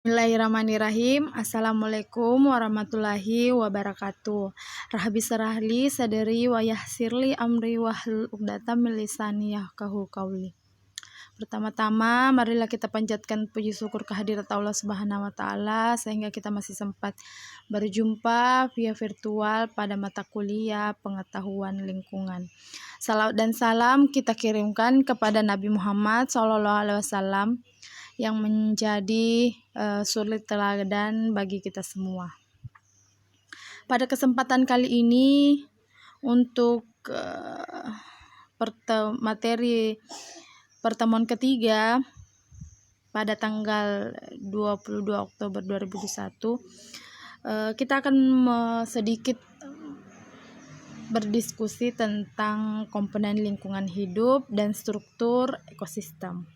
Bismillahirrahmanirrahim. Assalamualaikum warahmatullahi wabarakatuh. Rahbi sarahli sadri wa yassirli amri wahlul 'uqdatam min lisani yafqahu qauli. Pertama-tama, marilah kita panjatkan puji syukur kehadirat Allah Subhanahu wa taala sehingga kita masih sempat berjumpa via virtual pada mata kuliah pengetahuan lingkungan. Salawat dan salam kita kirimkan kepada Nabi Muhammad SAW yang menjadi suri teladan bagi kita semua. Pada kesempatan kali ini untuk materi pertemuan ketiga pada tanggal 22 Oktober 2021, kita akan sedikit berdiskusi tentang komponen lingkungan hidup dan struktur ekosistem.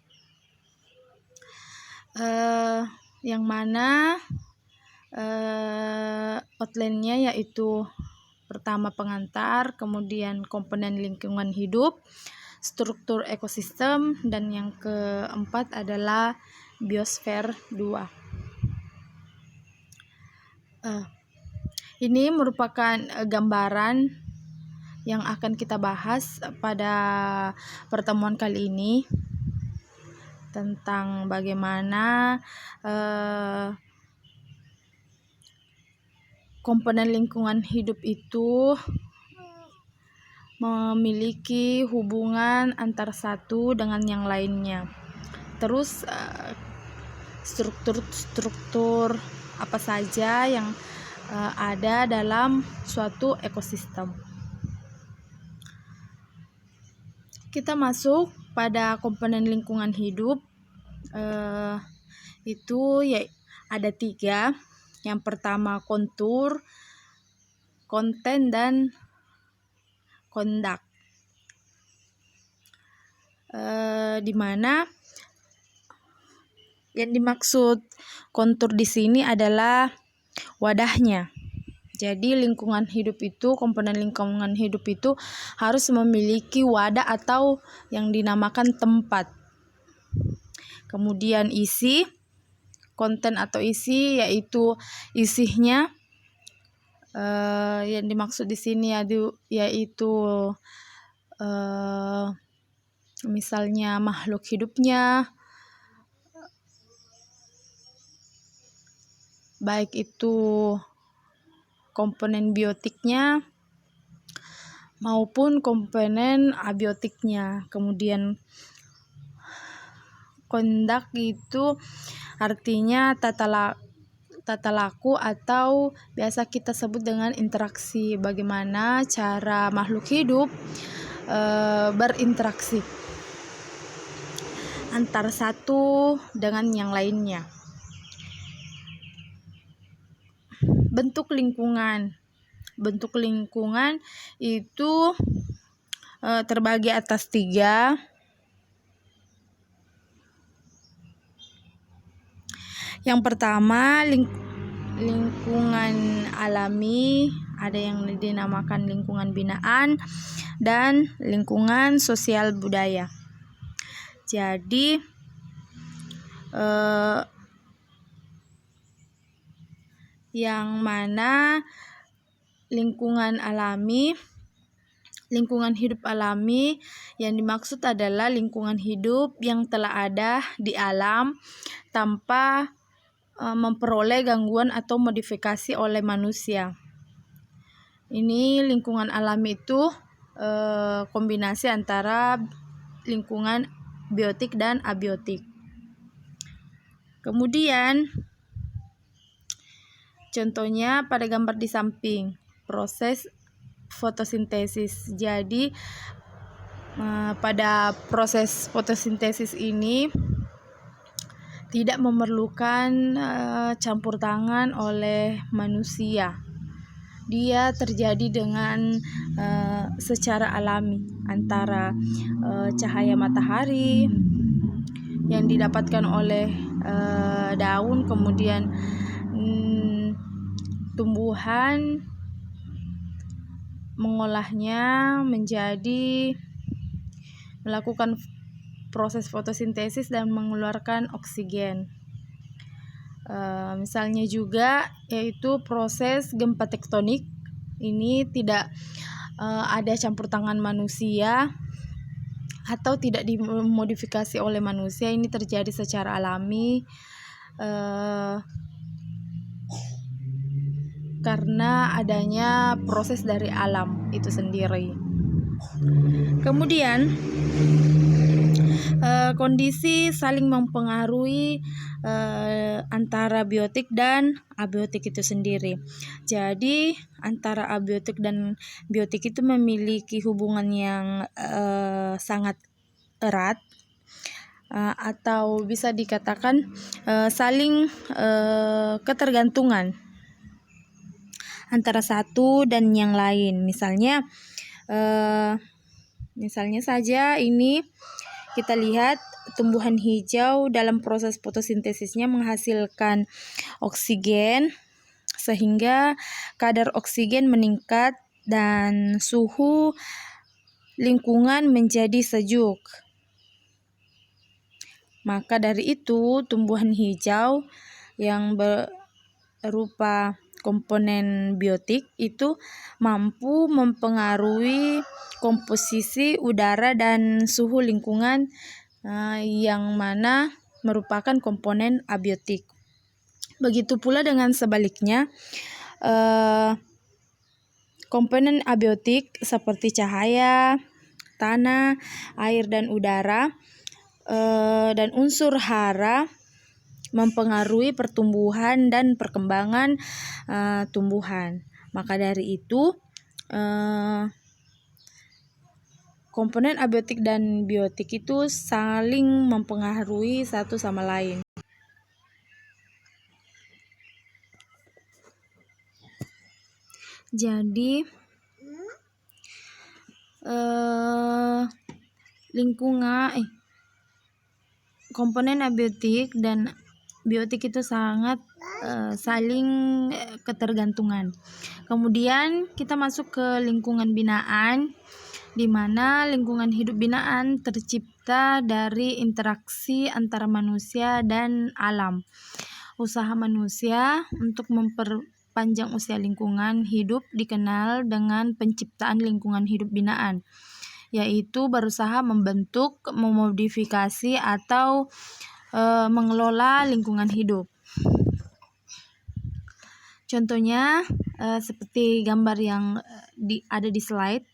Yang mana outline-nya yaitu pertama pengantar, kemudian komponen lingkungan hidup, struktur ekosistem, dan yang keempat adalah biosfer 2. Ini merupakan gambaran yang akan kita bahas pada pertemuan kali ini tentang bagaimana komponen lingkungan hidup itu memiliki hubungan antara satu dengan yang lainnya. Terus struktur apa saja yang ada dalam suatu ekosistem. Kita masuk pada komponen lingkungan hidup. Itu ya ada 3. Yang pertama kontur, konten, dan kondak. Di mana yang dimaksud kontur di sini adalah wadahnya. Jadi lingkungan hidup itu, komponen lingkungan hidup itu harus memiliki wadah atau yang dinamakan tempat. Kemudian isi, konten atau isi yaitu isinya. Yang dimaksud di sini yaitu misalnya makhluk hidupnya, baik itu komponen biotiknya maupun komponen abiotiknya. Kemudian kondak itu artinya tata laku atau biasa kita sebut dengan interaksi, bagaimana cara makhluk hidup berinteraksi antara satu dengan yang lainnya. Bentuk lingkungan itu terbagi atas 3. Yang pertama lingkungan alami, ada yang dinamakan lingkungan binaan, dan lingkungan sosial budaya. Jadi yang mana lingkungan hidup alami yang dimaksud adalah lingkungan hidup yang telah ada di alam tanpa memperoleh gangguan atau modifikasi oleh manusia. Ini lingkungan alami itu kombinasi antara lingkungan biotik dan abiotik. Kemudian contohnya pada gambar di samping, proses fotosintesis. Jadi pada proses fotosintesis ini tidak memerlukan campur tangan oleh manusia. Dia terjadi dengan secara alami antara cahaya matahari yang didapatkan oleh daun, kemudian tumbuhan mengolahnya menjadi melakukan proses fotosintesis dan mengeluarkan oksigen. Misalnya juga yaitu proses gempa tektonik. Ini tidak ada campur tangan manusia atau tidak dimodifikasi oleh manusia. Ini terjadi secara alami karena adanya proses dari alam itu sendiri. Kemudian kondisi saling mempengaruhi antara biotik dan abiotik itu sendiri. Jadi antara abiotik dan biotik itu memiliki hubungan yang sangat erat, atau bisa dikatakan saling ketergantungan antara satu dan yang lain. Misalnya saja ini kita lihat tumbuhan hijau dalam proses fotosintesisnya menghasilkan oksigen, sehingga kadar oksigen meningkat dan suhu lingkungan menjadi sejuk. Maka dari itu tumbuhan hijau yang berupa komponen biotik itu mampu mempengaruhi komposisi udara dan suhu lingkungan yang mana merupakan komponen abiotik. Begitu pula dengan sebaliknya, komponen abiotik seperti cahaya, tanah, air dan udara dan unsur hara mempengaruhi pertumbuhan dan perkembangan tumbuhan. Maka dari itu komponen abiotik dan biotik itu saling mempengaruhi satu sama lain. Jadi komponen abiotik dan biotik itu sangat saling ketergantungan. Kemudian kita masuk ke lingkungan binaan, di mana lingkungan hidup binaan tercipta dari interaksi antara manusia dan alam. Usaha manusia untuk memperpanjang usia lingkungan hidup dikenal dengan penciptaan lingkungan hidup binaan, yaitu berusaha membentuk, memodifikasi, atau mengelola lingkungan hidup. Contohnya seperti gambar yang ada di slide.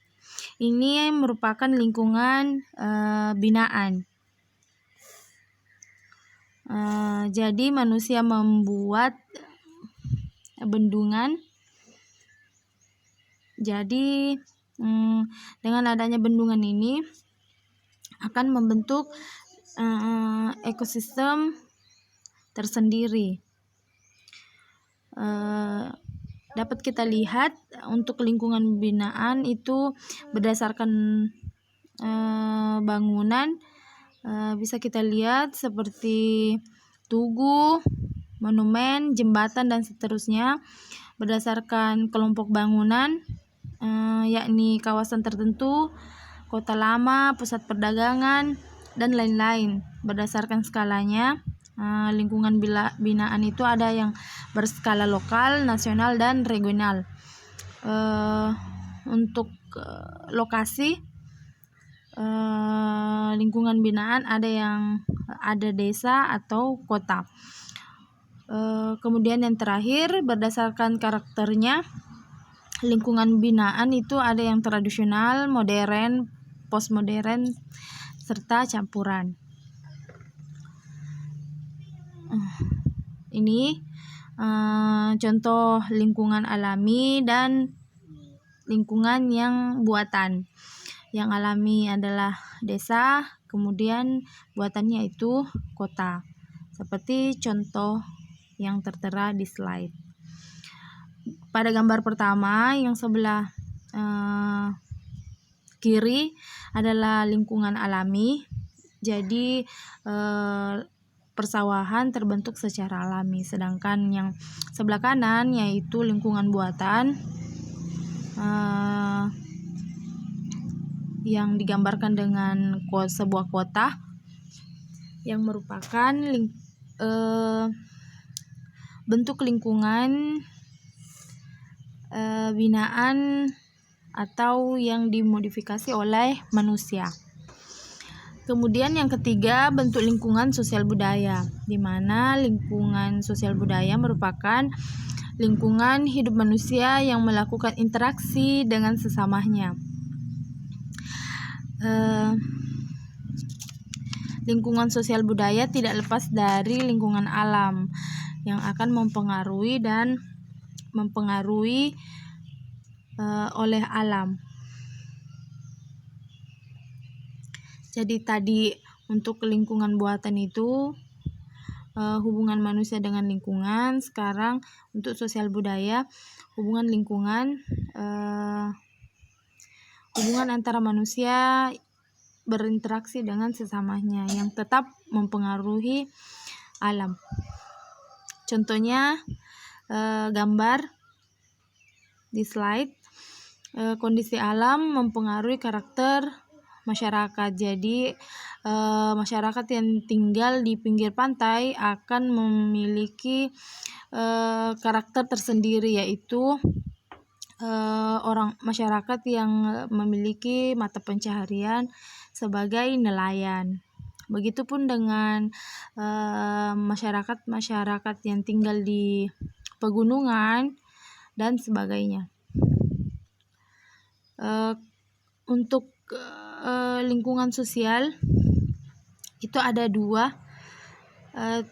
Ini merupakan lingkungan binaan. Jadi manusia membuat bendungan. Jadi dengan adanya bendungan ini akan membentuk ekosistem tersendiri. Dapat kita lihat untuk lingkungan binaan itu berdasarkan bangunan, bisa kita lihat seperti tugu, monumen, jembatan dan seterusnya. Berdasarkan kelompok bangunan, yakni kawasan tertentu, kota lama, pusat perdagangan, dan lain-lain. Berdasarkan skalanya, lingkungan binaan itu ada yang berskala lokal, nasional, dan regional. Untuk lokasi lingkungan binaan ada desa atau kota. Kemudian yang terakhir, berdasarkan karakternya, lingkungan binaan itu ada yang tradisional, modern, postmodern, serta campuran. Ini contoh lingkungan alami dan lingkungan yang buatan. Yang alami adalah desa, kemudian buatannya itu kota. Seperti contoh yang tertera di slide. Pada gambar pertama yang sebelah kiri adalah lingkungan alami. Jadi persawahan terbentuk secara alami, sedangkan yang sebelah kanan yaitu lingkungan buatan yang digambarkan dengan sebuah kota yang merupakan bentuk lingkungan binaan atau yang dimodifikasi oleh manusia. Kemudian yang ketiga, bentuk lingkungan sosial budaya, di mana lingkungan sosial budaya merupakan lingkungan hidup manusia yang melakukan interaksi dengan sesamanya. Lingkungan sosial budaya tidak lepas dari lingkungan alam yang akan mempengaruhi oleh alam. Jadi tadi untuk lingkungan buatan itu hubungan manusia dengan lingkungan. Sekarang untuk sosial budaya, hubungan lingkungan, hubungan antara manusia berinteraksi dengan sesamanya yang tetap mempengaruhi alam. Contohnya gambar di slide, kondisi alam mempengaruhi karakter masyarakat. Jadi masyarakat yang tinggal di pinggir pantai akan memiliki karakter tersendiri, yaitu orang masyarakat yang memiliki mata pencaharian sebagai nelayan. Begitupun dengan masyarakat yang tinggal di pegunungan dan sebagainya. Untuk lingkungan sosial itu ada dua,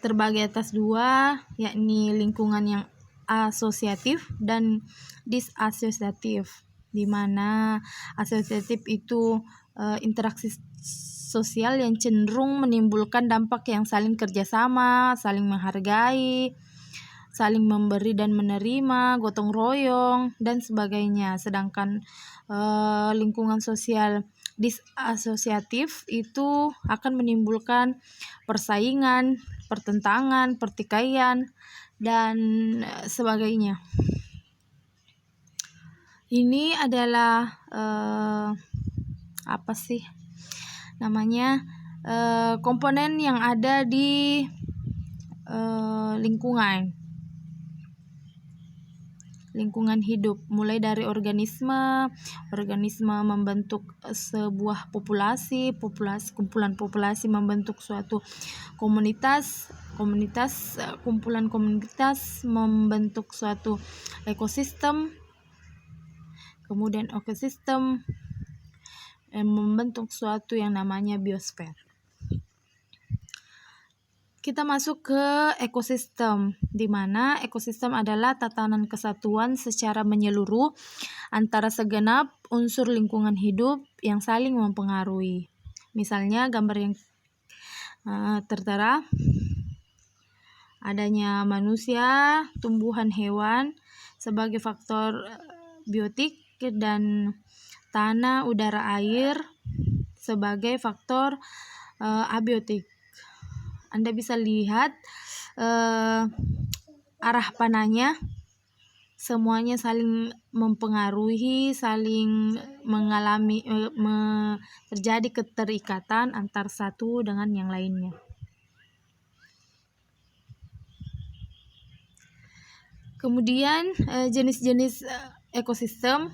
terbagi atas dua, yakni lingkungan yang asosiatif dan disasosiatif, di mana asosiatif itu interaksi sosial yang cenderung menimbulkan dampak yang saling kerjasama, saling menghargai, saling memberi dan menerima, gotong royong, dan sebagainya. Sedangkan lingkungan sosial disasosiatif itu akan menimbulkan persaingan, pertentangan, pertikaian, dan sebagainya. Ini adalah komponen yang ada di lingkungan hidup, mulai dari organisme membentuk sebuah populasi, kumpulan populasi membentuk suatu komunitas, kumpulan komunitas membentuk suatu ekosistem, kemudian ekosistem membentuk suatu yang namanya biosfer. Kita masuk ke ekosistem, di mana ekosistem adalah tatanan kesatuan secara menyeluruh antara segenap unsur lingkungan hidup yang saling mempengaruhi. Misalnya gambar yang tertera, adanya manusia, tumbuhan, hewan sebagai faktor biotik, dan tanah, udara, air sebagai faktor abiotik. Anda bisa lihat arah panahnya, semuanya saling mempengaruhi, saling mengalami terjadi keterikatan antar satu dengan yang lainnya. Kemudian jenis-jenis ekosistem.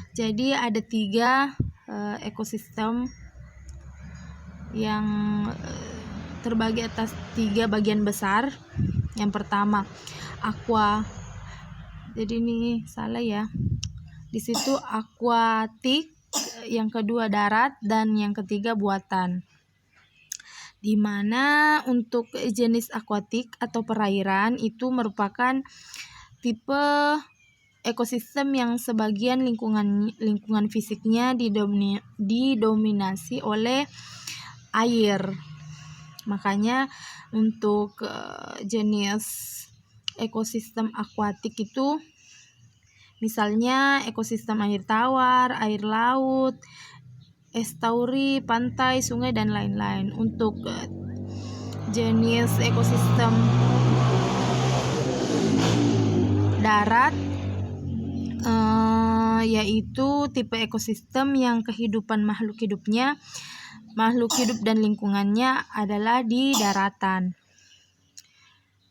Jadi ada 3 ekosistem yang terbagi atas 3 bagian besar. Yang pertama aqua. Jadi ini salah ya. Di situ akuatik, yang kedua darat, dan yang ketiga buatan. Di mana untuk jenis akuatik atau perairan itu merupakan tipe ekosistem yang sebagian lingkungan fisiknya didominasi oleh air. Makanya untuk jenis ekosistem akuatik itu misalnya ekosistem air tawar, air laut, estuari, pantai, sungai, dan lain-lain. Untuk jenis ekosistem darat yaitu tipe ekosistem yang kehidupan makhluk hidup dan lingkungannya adalah di daratan.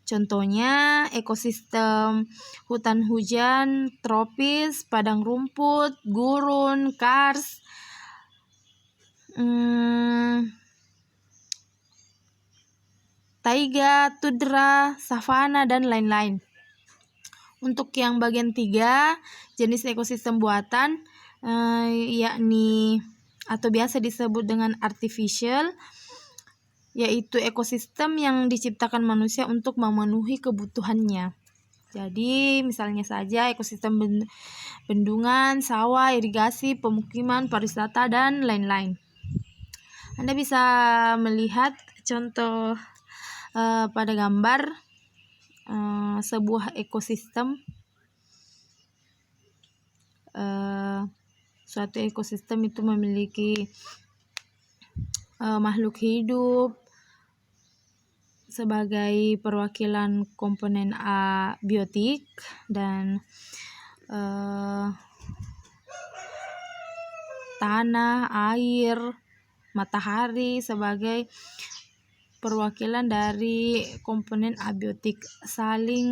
Contohnya ekosistem hutan hujan, tropis, padang rumput, gurun, kars, taiga, tundra, savana, dan lain-lain. Untuk yang bagian 3, jenis ekosistem buatan, yakni atau biasa disebut dengan artificial, yaitu ekosistem yang diciptakan manusia untuk memenuhi kebutuhannya. Jadi misalnya saja ekosistem bendungan, sawah, irigasi, pemukiman, pariwisata, dan lain-lain. Anda bisa melihat contoh pada gambar sebuah ekosistem. Suatu ekosistem itu memiliki makhluk hidup sebagai perwakilan komponen abiotik dan tanah, air, matahari sebagai perwakilan dari komponen abiotik, saling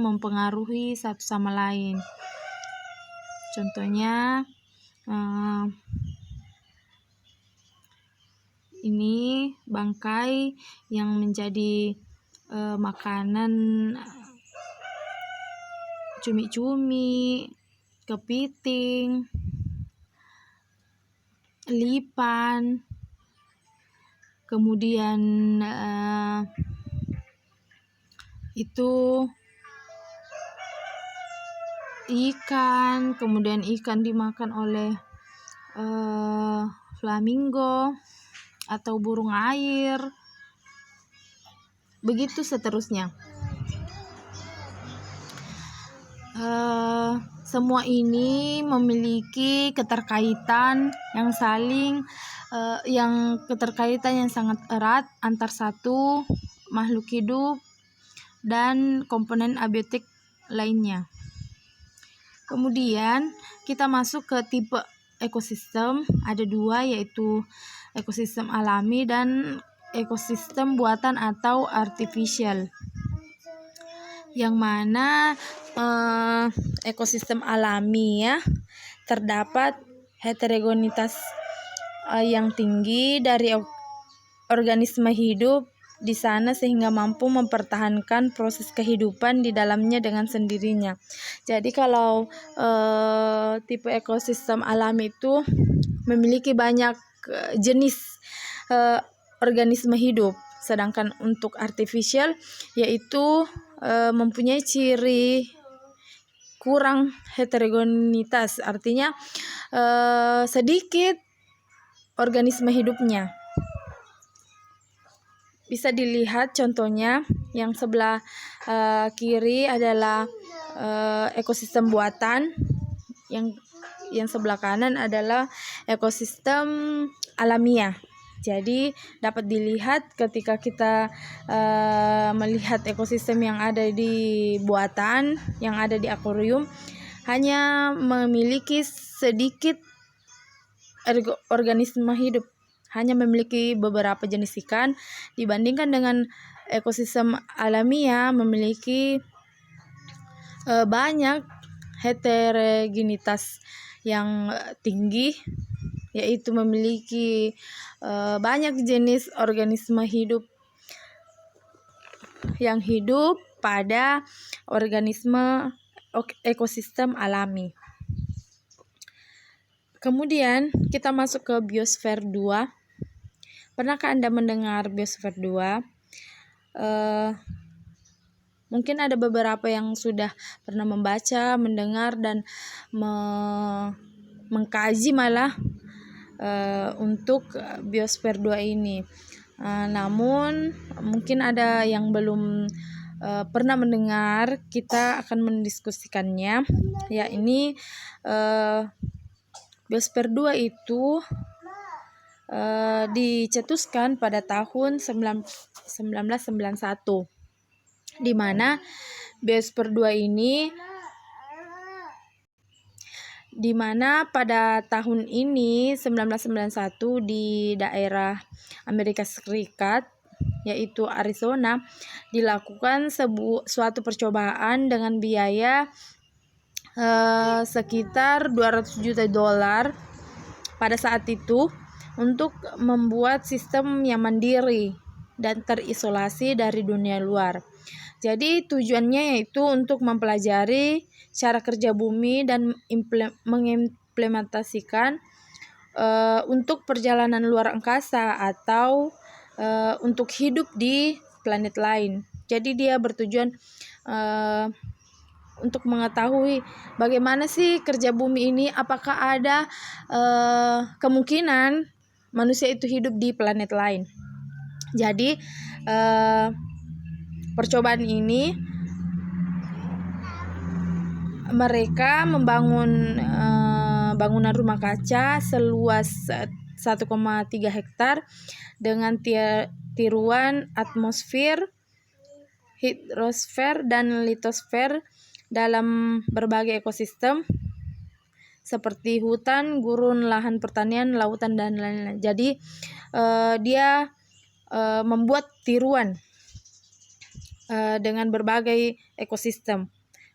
mempengaruhi satu sama lain. Contohnya ini bangkai yang menjadi makanan cumi-cumi, kepiting, lipan, kemudian itu ikan, kemudian ikan dimakan oleh flamingo atau burung air, begitu seterusnya. Semua ini memiliki keterkaitan yang sangat erat antar satu makhluk hidup dan komponen abiotik lainnya. Kemudian kita masuk ke tipe ekosistem, ada 2, yaitu ekosistem alami dan ekosistem buatan atau artificial. Yang mana ekosistem alami terdapat heterogenitas yang tinggi dari organisme hidup di sana sehingga mampu mempertahankan proses kehidupan di dalamnya dengan sendirinya. Jadi kalau tipe ekosistem alami itu memiliki banyak jenis organisme hidup, sedangkan untuk artificial yaitu mempunyai ciri kurang heterogenitas, artinya sedikit organisme hidupnya. Bisa dilihat contohnya yang sebelah kiri adalah ekosistem buatan, yang sebelah kanan adalah ekosistem alamiah. Jadi dapat dilihat ketika kita melihat ekosistem yang ada di buatan, yang ada di akuarium, hanya memiliki sedikit organisme hidup, hanya memiliki beberapa jenis ikan, dibandingkan dengan ekosistem alamiah memiliki banyak heterogenitas yang tinggi, yaitu memiliki banyak jenis organisme hidup yang hidup pada ekosistem alami. Kemudian kita masuk ke biosfer 2. Pernahkah Anda mendengar biosfer 2? Mungkin ada beberapa yang sudah pernah membaca, mendengar, dan mengkaji malah untuk biosfer 2 ini. Namun mungkin ada yang belum pernah mendengar, kita akan mendiskusikannya. Ya, ini biosfer 2 itu dicetuskan pada tahun 1991, di mana biosfer 2 ini pada tahun ini 1991 di daerah Amerika Serikat yaitu Arizona, dilakukan suatu percobaan dengan biaya sekitar 200 juta dolar pada saat itu untuk membuat sistem yang mandiri dan terisolasi dari dunia luar. Jadi tujuannya yaitu untuk mempelajari cara kerja bumi dan mengimplementasikan untuk perjalanan luar angkasa atau untuk hidup di planet lain. Jadi dia bertujuan untuk mengetahui bagaimana sih kerja bumi ini, apakah ada kemungkinan manusia itu hidup di planet lain. Jadi percobaan ini mereka membangun bangunan rumah kaca seluas 1,3 hektar dengan tiruan atmosfer, hidrosfer, dan litosfer dalam berbagai ekosistem seperti hutan, gurun, lahan pertanian, lautan, dan lain-lain. Jadi dia membuat tiruan dengan berbagai ekosistem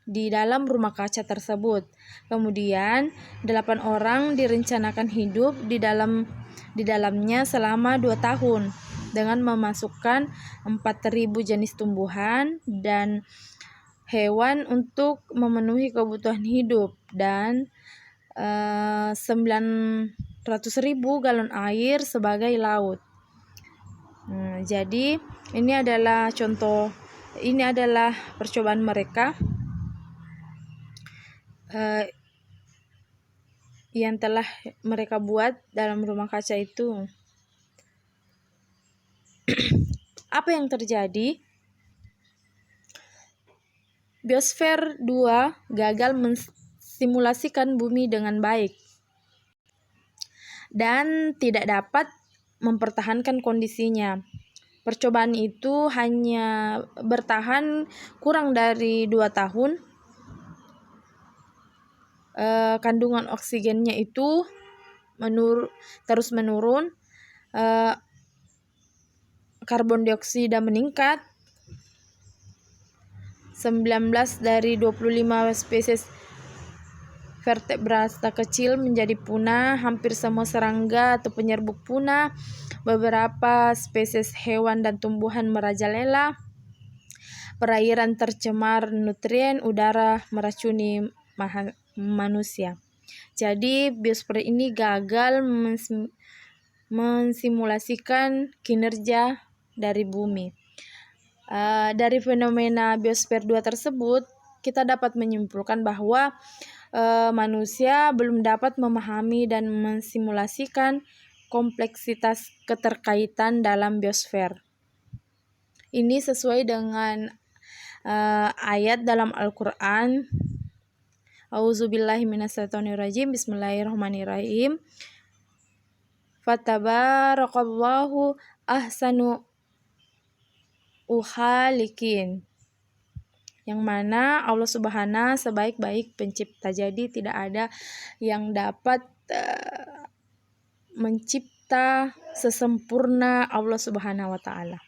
di dalam rumah kaca tersebut. Kemudian 8 orang direncanakan hidup di dalamnya selama 2 tahun dengan memasukkan 4.000 jenis tumbuhan dan hewan untuk memenuhi kebutuhan hidup dan 900.000 galon air sebagai laut. Jadi ini adalah percobaan mereka yang telah mereka buat dalam rumah kaca itu. Apa yang terjadi? Biosfer 2 gagal mensimulasikan bumi dengan baik dan tidak dapat mempertahankan kondisinya. Percobaan itu hanya bertahan kurang dari 2 tahun. Kandungan oksigennya itu terus menurun, karbon dioksida meningkat. 19 dari 25 spesies vertebrata kecil menjadi punah, hampir semua serangga atau penyerbuk punah, beberapa spesies hewan dan tumbuhan merajalela, perairan tercemar nutrien, udara meracuni manusia. Jadi biosfer ini gagal mensimulasikan kinerja dari bumi. Dari fenomena biosfer 2 tersebut, kita dapat menyimpulkan bahwa manusia belum dapat memahami dan mensimulasikan kompleksitas keterkaitan dalam biosfer. Ini sesuai dengan ayat dalam Al-Quran. A'udzubillahi minasyaitonirrajim. Bismillahirrahmanirrahim. Fatabarakallahu ahsanu khaliqin, yang mana Allah Subhanahu sebaik-baik pencipta. Jadi tidak ada yang dapat mencipta sesempurna Allah Subhanahu wa taala.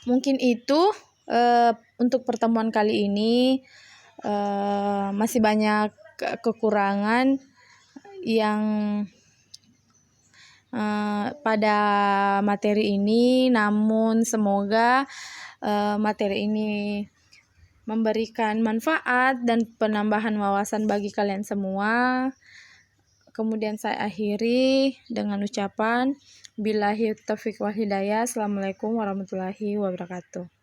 Mungkin itu untuk pertemuan kali ini. Masih banyak kekurangan yang pada materi ini, namun semoga materi ini memberikan manfaat dan penambahan wawasan bagi kalian semua. Kemudian saya akhiri dengan ucapan billahi taufiq wal hidayah. Assalamualaikum warahmatullahi wabarakatuh.